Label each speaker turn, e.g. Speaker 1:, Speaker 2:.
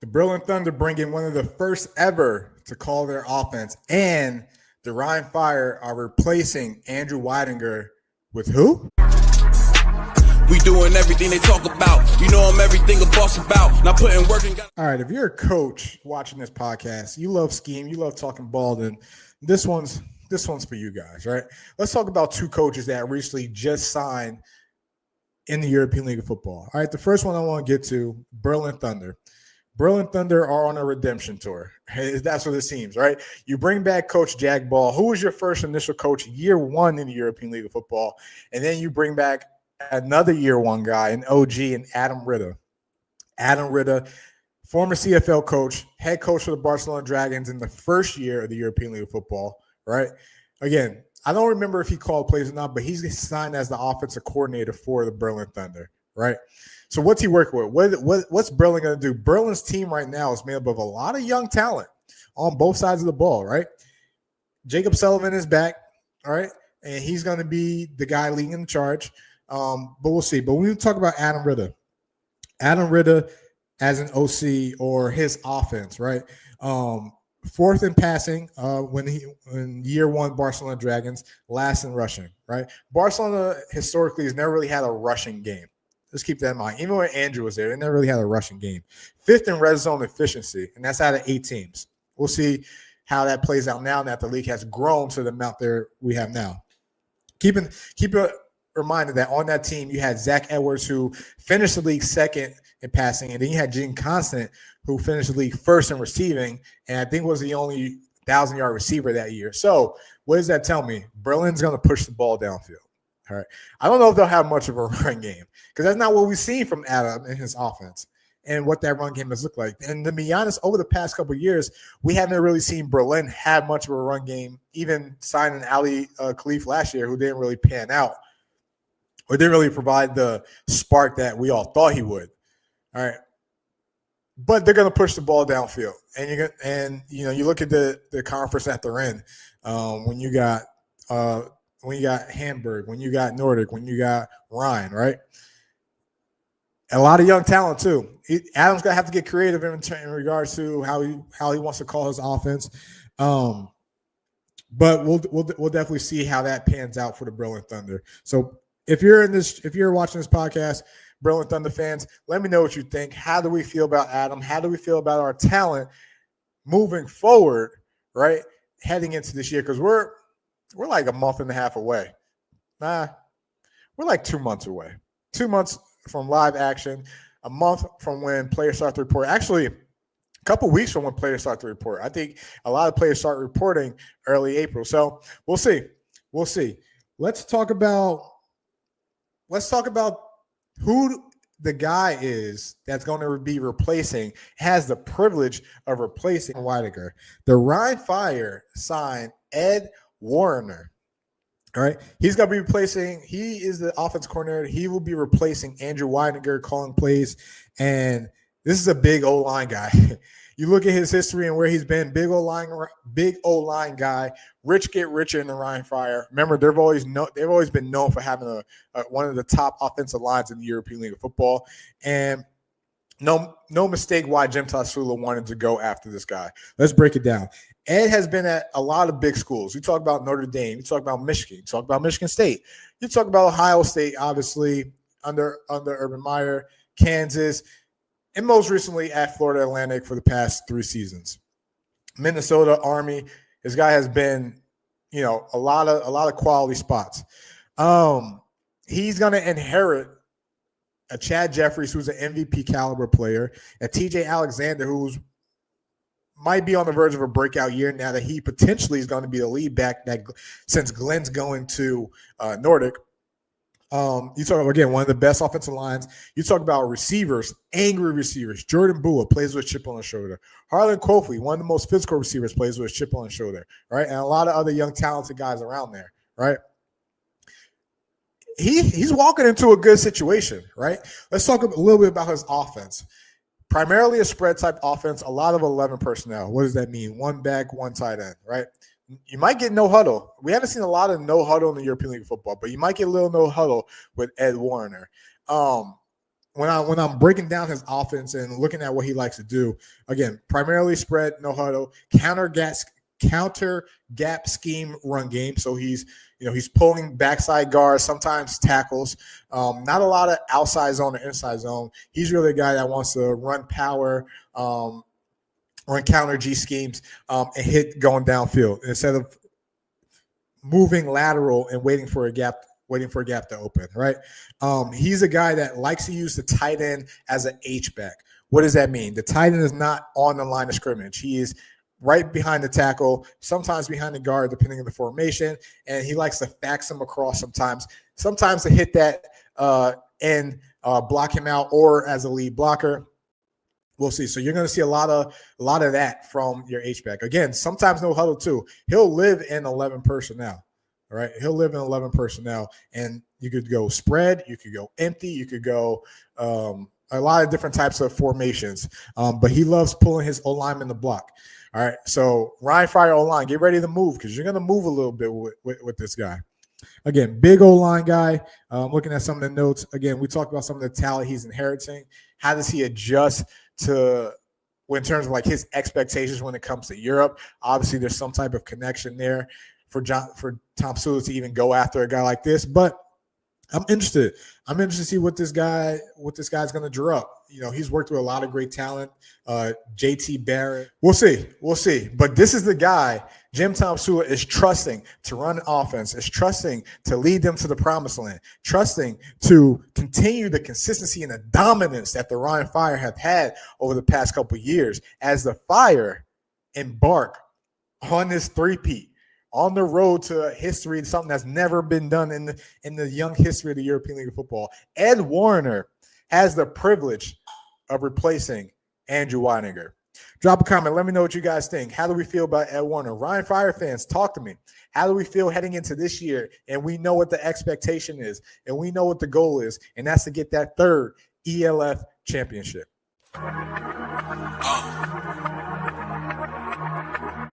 Speaker 1: The Berlin Thunder bring in one of the first ever to call their offense, and the Rhein Fire are replacing Andrew Weidinger with who?
Speaker 2: We doing everything they talk about. You know I'm everything a boss about. Not putting work in.
Speaker 1: All right, if you're a coach watching this podcast, you love scheme, you love talking ball, then this one's for you guys, right? Let's talk about two coaches that recently just signed in the European League of Football. All right, the first one I want to get to, Berlin Thunder. Berlin Thunder are on a redemption tour. That's what it seems, right? You bring back Coach Jack Ball, who was your first initial coach year one in the European League of Football, and then you bring back another year one guy, an OG, and Adam Ritter. Adam Ritter, former CFL coach, head coach for the Barcelona Dragons in the first year of the European League of Football, right? Again, I don't remember if he called plays or not, but he's signed as the offensive coordinator for the Berlin Thunder, right? So what's he working with? What's Berlin going to do? Berlin's team right now is made up of a lot of young talent on both sides of the ball, right? Jacob Sullivan is back, all right? And he's going to be the guy leading the charge. But we'll see. But when we talk about Adam Ritter as an OC or his offense, right? Fourth in passing when year one Barcelona Dragons, last in rushing, right? Barcelona historically has never really had a rushing game. Let's keep that in mind. Even when Andrew was there, they never really had a rushing game. Fifth in red zone efficiency, and that's out of 8 teams. We'll see how that plays out now that the league has grown to the amount there we have now. Keep it reminded that on that team you had Zach Edwards, who finished the league second in passing, and then you had Gene Constant, who finished the league first in receiving, and I think was the only 1,000-yard receiver that year. So what does that tell me? Berlin's going to push the ball downfield. All right. I don't know if they'll have much of a run game because that's not what we've seen from Adam in his offense and what that run game has looked like. And to be honest, over the past couple of years, we haven't really seen Berlin have much of a run game, even signing Ali Khalif last year, who didn't really pan out or didn't really provide the spark that we all thought he would. All right. But they're going to push the ball downfield. And you look at the conference that they're in when you got Hamburg, when you got Nordic, when you got Rhein, right? A lot of young talent too. Adam's gonna have to get creative in regards to how he wants to call his offense. But we'll definitely see how that pans out for the Berlin Thunder. So if you're watching this podcast, Berlin Thunder fans, let me know what you think. How do we feel about Adam? How do we feel about our talent moving forward, right? Heading into this year, because we're like a month and a half away. We're like 2 months away. 2 months from live action, a month from when players start to report. Actually, a couple weeks from when players start to report. I think a lot of players start reporting early April. So we'll see. We'll see. Let's talk about who the guy is that's going to be replacing, has the privilege of replacing Weidinger. The Rhein Fire signed Ed Warner. All right. He's going to be replacing, he is the offense coordinator. He will be replacing Andrew Weidinger calling plays. And this is a big O-line guy. You look at his history and where he's been, big O-line guy, rich get richer in the Rhein Fire. Remember, they've always been known for having one of the top offensive lines in the European League of Football. And no mistake why Jim Tasula wanted to go after this guy. Let's break it down. Ed has been at a lot of big schools. You talk about Notre Dame. You talk about Michigan. You talk about Michigan State. You talk about Ohio State, obviously, under Urban Meyer, Kansas, and most recently at Florida Atlantic for the past 3 seasons. Minnesota, Army. This guy has been, a lot of quality spots. He's going to inherit a Chad Jeffries, who's an MVP caliber player, a TJ Alexander, who's might be on the verge of a breakout year now that he potentially is going to be the lead back since Glenn's going to Nordic. You talk about, again, one of the best offensive lines. You talk about receivers, angry receivers. Jordan Bua plays with a chip on his shoulder. Harlan Kofi, one of the most physical receivers, plays with a chip on his shoulder, right? And a lot of other young, talented guys around there, right? He's walking into a good situation, right? Let's talk a little bit about his offense. Primarily a spread type offense, a lot of 11 personnel. What does that mean? 1 back, 1 tight end, right? You might get no huddle. We haven't seen a lot of no huddle in the European League of Football, but you might get a little no huddle with Ed Warner. when I'm breaking down his offense and looking at what he likes to do, again, primarily spread, no huddle, counter gap scheme run game. So he's pulling backside guards, sometimes tackles. Not a lot of outside zone or inside zone. He's really a guy that wants to run power, run counter G schemes, and hit going downfield instead of moving lateral and waiting for a gap to open, right? He's a guy that likes to use the tight end as an H-back. What does that mean? The tight end is not on the line of scrimmage. He is right behind the tackle, sometimes behind the guard, depending on the formation, and he likes to fax him across sometimes to hit that and block him out, or as a lead blocker. We'll see. So you're going to see a lot of that from your H-back. Again, sometimes no huddle too. He'll live in 11 personnel. All right. He'll live in 11 personnel, and you could go spread, you could go empty, you could go a lot of different types of formations. But he loves pulling his O-lineman to block. All right. So Rhein Fire O-line, get ready to move, because you're going to move a little bit with this guy. Again, big O-line guy. Looking at some of the notes. Again, we talked about some of the talent he's inheriting. How does he adjust to, in terms of like his expectations when it comes to Europe? Obviously, there's some type of connection there for Tom Sula to even go after a guy like this. But I'm interested. To see what this guy's going to draw up. He's worked with a lot of great talent. JT Barrett. We'll see. But this is the guy Jim Tom Sula is trusting to run offense, is trusting to lead them to the promised land, trusting to continue the consistency and the dominance that the Rhein Fire have had over the past couple of years as the Fire embark on this three-peat, on the road to history, something that's never been done in the young history of the European League of Football. Ed Warner has the privilege of replacing Andrew Weininger. Drop a comment. Let me know what you guys think. How do we feel about Ed Warner? Rhein Fire fans, talk to me. How do we feel heading into this year? And we know what the expectation is, and we know what the goal is, and that's to get that third ELF championship.